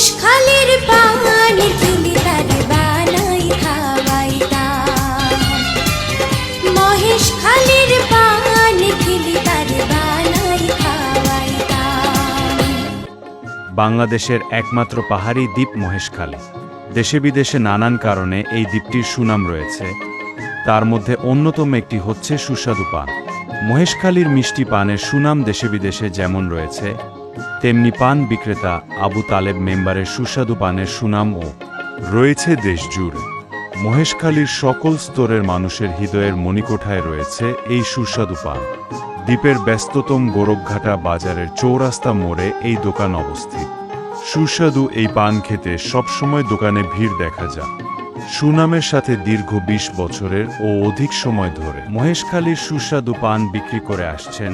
মহেশখালীর পানি খিলি তারে বানাই খাওয়াইতাম। মহেশখালীর পানি খিলি তারে বানাই খাওয়াইতাম। বাংলাদেশের একমাত্র পাহাড়ি দ্বীপ মহেশখালী। দেশে বিদেশে নানান কারণে এই দ্বীপটির সুনাম রয়েছে। তার মধ্যে অন্যতম একটি হচ্ছে সুস্বাদু পান। মহেশখালীর মিষ্টি পানের সুনাম দেশে বিদেশে যেমন রয়েছে, তেমনি পান বিক্রেতা আবু তালেব মেম্বারের সুস্বাদু পানের সুনামও রয়েছে দেশজুড়ে। মহেশখালীর সকল স্তরের মানুষের হৃদয়ের মণিকোঠায় রয়েছে এই সুস্বাদু পান। দ্বীপের ব্যস্ততম গোরখঘাটা বাজারের চৌরাস্তা মোড়ে এই দোকান অবস্থিত। সুস্বাদু এই পান খেতে সবসময় দোকানে ভিড় দেখা যায়। সুনামের সাথে দীর্ঘ ২০ বছরের ও অধিক সময় ধরে মহেশখালীর সুস্বাদু পান বিক্রি করে আসছেন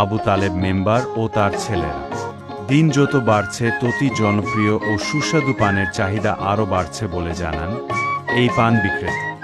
আবু তালেব মেম্বার ও তার ছেলেরা। দিন যত বাড়ছে ততই জনপ্রিয় ও সুস্বাদু পানের চাহিদা আরও বাড়ছে বলে জানান এই পান বিক্রেতা।